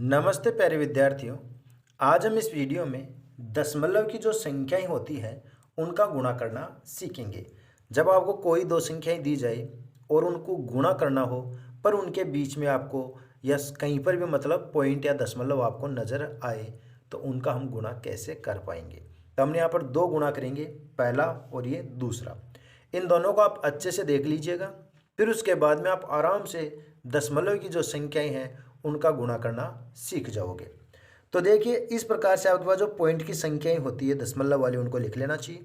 नमस्ते प्यारे विद्यार्थियों। आज हम इस वीडियो में दशमलव की जो संख्याएं होती है उनका गुणा करना सीखेंगे। जब आपको कोई दो संख्याएं दी जाए और उनको गुणा करना हो पर उनके बीच में आपको या कहीं पर भी मतलब पॉइंट या दशमलव आपको नज़र आए तो उनका हम गुणा कैसे कर पाएंगे। तो हमने यहाँ पर दो गुणा करेंगे, पहला और ये दूसरा। इन दोनों को आप अच्छे से देख लीजिएगा, फिर उसके बाद में आप आराम से दशमलव की जो संख्याएं हैं उनका गुणा करना सीख जाओगे। तो देखिए, इस प्रकार से आपके पास जो पॉइंट की संख्याएं होती है दशमलव वाली उनको लिख लेना चाहिए।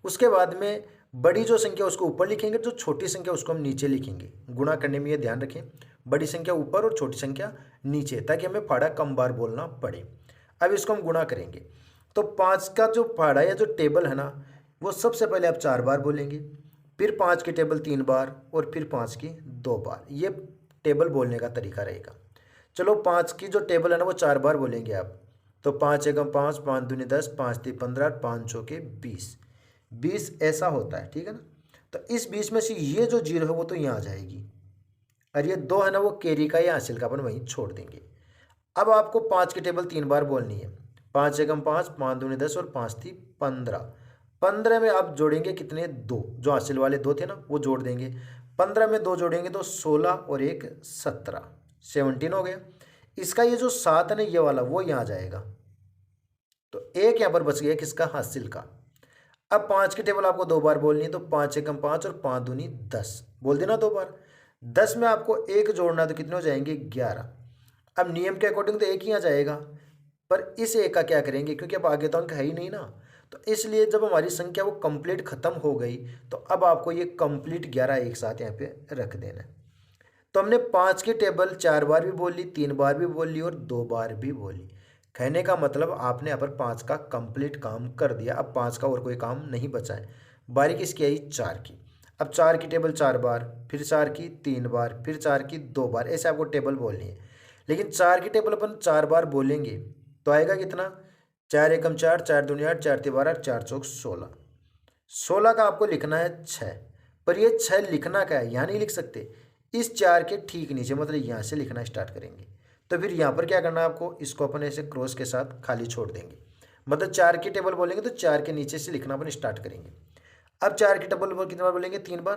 उसके बाद में बड़ी जो संख्या उसको ऊपर लिखेंगे, जो छोटी संख्या उसको हम नीचे लिखेंगे। गुणा करने में ये ध्यान रखें, बड़ी संख्या ऊपर और छोटी संख्या नीचे, ताकि हमें फाड़ा कम बार बोलना पड़े। अब इसको हम गुणा करेंगे तो 5 का जो फाड़ा या जो टेबल है ना, वो सबसे पहले आप 4 बार बोलेंगे, फिर 5 की टेबल 3 बार और फिर 5 की 2 बार। ये टेबल बोलने का तरीका रहेगा। चलो, 5 की जो टेबल है ना वो 4 बार बोलेंगे आप। तो 5 एकम 5, 5 दूनी 10, 5 ती 15, 5 चौके 20। 20 ऐसा होता है, ठीक है ना। तो इस 20 में से ये जो जीरो है वो तो यहाँ आ जाएगी, और ये 2 है ना वो कैरी का या हासिल का अपन वहीं छोड़ देंगे। अब आपको 5 की टेबल 3 बार बोलनी है। 5 एकम 5, 5 दूनी 10 और 5 थी 15। 15 में आप जोड़ेंगे कितने? 2। जो हासिल वाले 2 थे ना वो जोड़ देंगे। 15 में 2 जोड़ेंगे तो 16 और 1 17, 17 हो गया। इसका ये जो 7 है ना ये वाला वो यहाँ आ जाएगा। तो एक यहाँ पर बच गया किसका? हासिल का। अब 5 की टेबल आपको 2 बार बोलनी है। तो 5 एकम 5 और 5 दूनी 10 बोल देना 2 बार। 10 में आपको 1 जोड़ना है तो कितने हो जाएंगे? 11। अब नियम के अकॉर्डिंग तो एक ही आ जाएगा, पर इस एक का क्या करेंगे, क्योंकि अब आगे तो अंक है ही नहीं ना। तो इसलिए जब हमारी संख्या वो कंप्लीट खत्म हो गई तो अब आपको ये कंप्लीट 11 एक साथ यहाँ पे रख देना है। तो हमने 5 की टेबल 4 बार भी बोल ली, 3 बार भी बोल ली और 2 बार भी बोली। कहने का मतलब आपने यहाँ पर 5 का कंप्लीट काम कर दिया। अब 5 का और कोई काम नहीं बचा है। बारी किसकी आई? 4 की। अब 4 की टेबल 4 बार, फिर 4 की 3 बार, फिर 4 की 2 बार, ऐसे आपको टेबल बोलनी है। लेकिन 4 की टेबल अपन 4 बार बोलेंगे तो आएगा कितना? 4 एकम 4, 4 दूनी 8, 4 ती 12, 4 चौक 16। 16 का आपको लिखना है 6, पर ये 6 लिखना क्या है, यहाँ नहीं लिख सकते। इस 4 के ठीक नीचे, मतलब यहाँ से लिखना स्टार्ट करेंगे। तो फिर यहाँ पर क्या करना है आपको? इसको अपन ऐसे क्रॉस के साथ खाली छोड़ देंगे। मतलब 4 की टेबल बोलेंगे तो 4 के नीचे से लिखना अपन स्टार्ट करेंगे। अब 4 की टेबल पर कितनी बार बोलेंगे? 3 बार।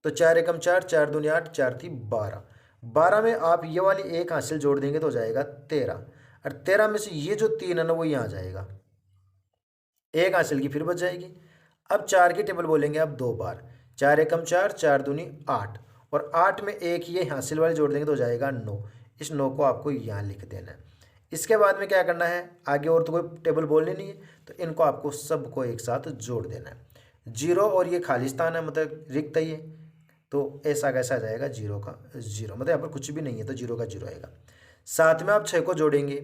तो 4 एकम 4, 4 दूनी 8, 4 थी 12। 12 में आप ये वाली एक हासिल जोड़ देंगे तो हो जाएगा 13, और 13 में से ये जो 3 है ना वो यहाँ आ जाएगा। एक हासिल की फिर बच जाएगी। अब 4 की टेबल बोलेंगे आप 2 बार। 4 एकम 4, 4 दूनी 8, और 8 में एक ये हासिल वाले जोड़ देंगे तो हो जाएगा 9। इस 9 को आपको यहाँ लिख देना है। इसके बाद में क्या करना है? आगे और तो कोई टेबल बोलनी नहीं है, तो इनको आपको सबको एक साथ जोड़ देना है। 0 और ये खालिस्तान है, मतलब रिक्त है ये, तो ऐसा कैसा आ जाएगा? 0 का 0, मतलब यहाँ पर कुछ भी नहीं है तो 0 का 0 आएगा। साथ में आप 6 को जोड़ेंगे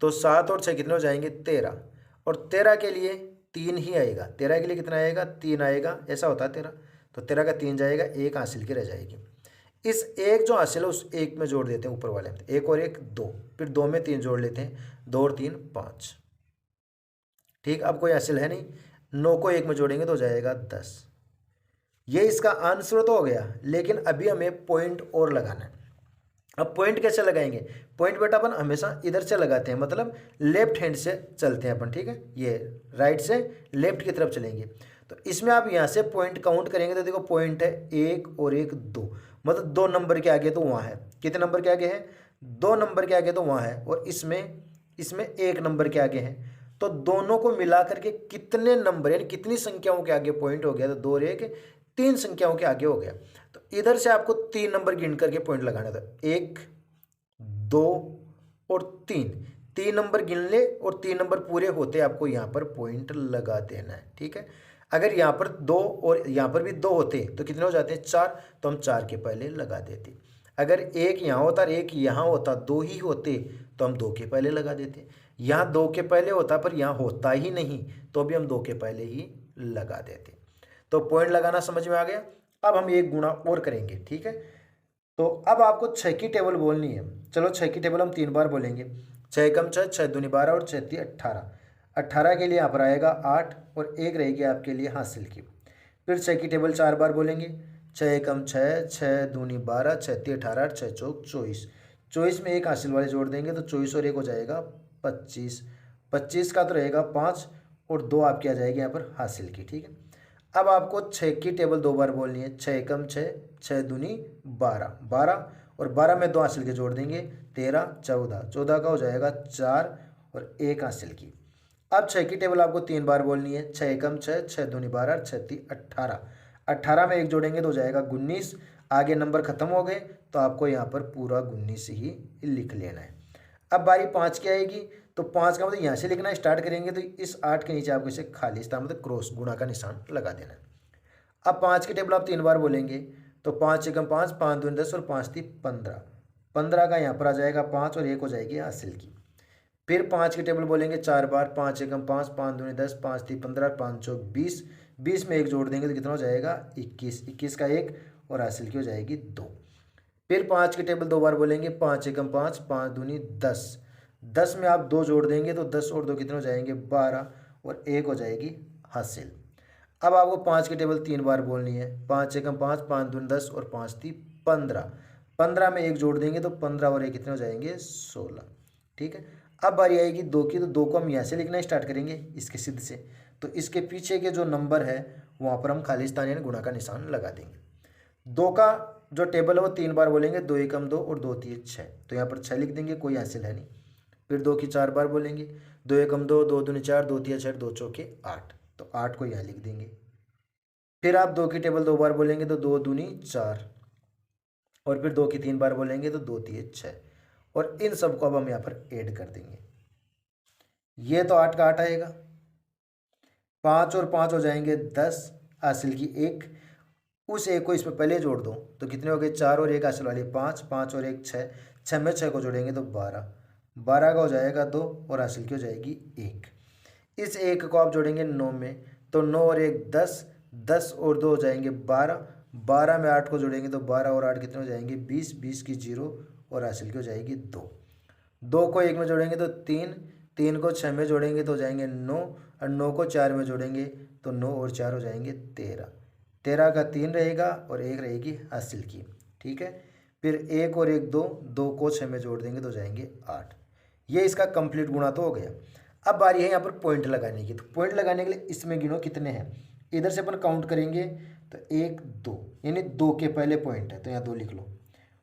तो 7 और 6 कितने हो जाएंगे? 13, और 13 के लिए 3 ही आएगा। 13 के लिए कितना आएगा? 3 आएगा। ऐसा होता है 13, तो 13 का 3 जाएगा, एक हासिल की रह जाएगी। इस एक जो हासिल है उस एक में जोड़ देते हैं ऊपर वाले में, एक और एक 2, फिर 2 में 3 जोड़ लेते हैं, 2 और 3 5। ठीक, अब कोई हासिल है नहीं। 9 को 1 में जोड़ेंगे तो हो जाएगा 10। ये इसका आंसर तो हो गया, लेकिन अभी हमें पॉइंट और लगाना है। अब पॉइंट कैसे लगाएंगे? पॉइंट बेटा अपन हमेशा इधर से लगाते हैं, मतलब लेफ्ट हैंड से चलते हैं अपन, ठीक है। ये राइट से लेफ्ट की तरफ चलेंगे। तो इसमें आप यहाँ से पॉइंट काउंट करेंगे तो देखो पॉइंट है 1 और 1 2, मतलब 2 नंबर के आगे तो वहाँ है। कितने नंबर के आगे है? 2 नंबर के आगे तो वहाँ है, और इसमें इसमें 1 नंबर के आगे है। तो दोनों को मिला करके कितने नंबर यानी कितनी संख्याओं के आगे पॉइंट हो गया? तो 2 और 1 3 संख्याओं के आगे हो गया। तो इधर से आपको 3 नंबर गिन करके पॉइंट लगाना था। 1 2 और 3, 3 नंबर गिन ले और 3 नंबर पूरे होते आपको यहाँ पर पॉइंट लगा देना है, ठीक है। अगर यहाँ पर 2 और यहाँ पर भी 2 होते तो कितने हो जाते हैं? 4, तो हम 4 के पहले लगा देते। अगर एक यहाँ होता और एक यहाँ होता, 2 ही होते तो हम 2 के पहले लगा देते। यहाँ 2 के पहले होता पर यहाँ होता ही नहीं, तो भी हम 2 के पहले ही लगा देते। तो पॉइंट लगाना समझ में आ गया। अब हम एक गुणा और करेंगे, ठीक है। तो अब आपको 6 की टेबल बोलनी है। चलो 6 की टेबल हम 3 बार बोलेंगे। 6 एकम 6, 6 दूनी 12 और 6 ती 18। 18 के लिए यहाँ पर आएगा 8 और एक रहेगी आपके लिए हासिल की। फिर 6 की टेबल 4 बार बोलेंगे। 6 एकम 6, 6 दूनी 12, 6 ती 18, 6 चौक 24। 24 में एक हासिल वाले जोड़ देंगे तो 24 और एक हो जाएगा 25। 25 का तो रहेगा 5 और 2 आपकी आ जाएगी यहाँ पर हासिल की। ठीक है, अब आपको 6 की टेबल 2 बार बोलनी है। 6 एकम 6, 6 दूनी 12, 12 और 12 में 2 हासिल के जोड़ देंगे 13, 14, 14 का हो जाएगा 4 और 1 हासिल की। अब 6 की टेबल आपको 3 बार बोलनी है। 6 एकम 6, 6 दूनी 12, 6 ती 18, 18 में 1 जोड़ेंगे तो हो जाएगा 19। आगे नंबर खत्म हो गए तो आपको यहाँ पर पूरा 19 ही लिख लेना है। अब बारी 5 की आएगी तो 5 का मतलब यहाँ से लिखना स्टार्ट करेंगे तो इस 8 के नीचे आपको इसे खाली स्थान मतलब क्रॉस गुणा का निशान लगा देना है। अब 5 की टेबल आप 3 बार बोलेंगे तो 5 एकम 5, 5 दूनी 10 और 5 ती 15, 15 का यहाँ पर आ जाएगा 5 और 1 हो जाएगी हासिल की। फिर 5 की टेबल बोलेंगे 4 बार। 5 एकम 5, 5 दूनी 10, 5 ती 15, 5 चौक 20, 20 में 1 जोड़ देंगे तो कितना हो जाएगा 21, 21 का 1 और हासिल की हो जाएगी 2। फिर 5 की टेबल 2 बार बोलेंगे। 5 एकम 5, 5 दूनी 10, 10 में आप 2 जोड़ देंगे तो 10 और 2 कितने हो जाएंगे 12 और 1 हो जाएगी हासिल। अब आपको 5 की टेबल 3 बार बोलनी है। 5 एकम 5, 5 दूनी 10 और 5 ती 15, 15 में 1 जोड़ देंगे तो 15 और 1 कितने हो जाएंगे 16। ठीक है, अब बारी आएगी 2 की तो 2 को हम यहाँ से लिखना स्टार्ट करेंगे इसके सिद्ध से, तो इसके पीछे के जो नंबर है वहाँ पर हम खाली स्थान यानी गुणा का निशान लगा देंगे। 2 का जो टेबल है वो 3 बार बोलेंगे। 2 एकम 2 और 2 ती 6, तो यहाँ पर 6 लिख देंगे, कोई हासिल है नहीं। फिर 2 की 4 बार बोलेंगे। 2 एकम 2, 2 दूनी 4, 2 ती 6, 2 चौके 8, तो 8 को यहाँ लिख देंगे। फिर आप 2 की टेबल 2 बार बोलेंगे तो 2 दूनी 4 और फिर 2 की 3 बार बोलेंगे तो 2 ती 6 और इन सबको अब हम यहाँ पर ऐड कर देंगे। ये तो 8 का 8 आएगा, 5 और 5 हो जाएंगे 10, हासिल की 1, उस 1 को इसमें पहले जोड़ दो तो कितने हो गए 4 और 1 हासिल वाली 5, 5 और 1 6, 6 में 6 को जोड़ेंगे तो 12, 12 का हो जाएगा 2 और हासिल की हो जाएगी 1। इस 1 को आप जोड़ेंगे 9 में तो 9 और 1 10, 10 और 2 हो जाएंगे 12, 12 में 8 को जोड़ेंगे तो 12 और 8 कितने हो जाएंगे 20, 20 की 0 और हासिल की हो जाएगी 2। 2 को 1 में जोड़ेंगे तो 3, 3 को 6 में जोड़ेंगे तो हो जाएंगे 9 और 9 को 4 में जोड़ेंगे तो 9 और 4 हो जाएंगे 13, 13 का 3 रहेगा और 1 रहेगी हासिल की। ठीक है, फिर 1 और 1 2, 2 को 6 में जोड़ देंगे तो हो जाएंगे 8। ये इसका कंप्लीट गुणा तो हो गया। अब बारी है यहाँ पर पॉइंट लगाने की, तो पॉइंट लगाने के लिए इसमें गिनो कितने हैं। इधर से अपन काउंट करेंगे तो 1 2 यानी 2 के पहले पॉइंट है तो यहाँ 2 लिख लो,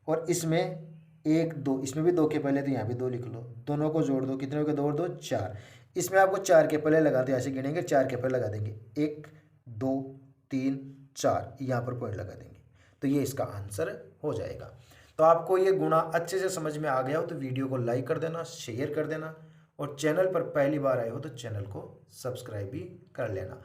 और इसमें 1 2, इसमें भी 2 के पहले तो यहाँ भी 2 लिख लो, दोनों को जोड़ दो, कितने हो गए 2 और 2 4। इसमें आपको 4 के पहले लगा दो, ऐसे गिनेंगे 4 के पहले लगा देंगे 1 2 3 4, यहाँ पर पॉइंट लगा देंगे तो ये इसका आंसर हो जाएगा। तो आपको ये गुणा अच्छे से समझ में आ गया हो तो वीडियो को लाइक कर देना, शेयर कर देना और चैनल पर पहली बार आए हो तो चैनल को सब्सक्राइब भी कर लेना।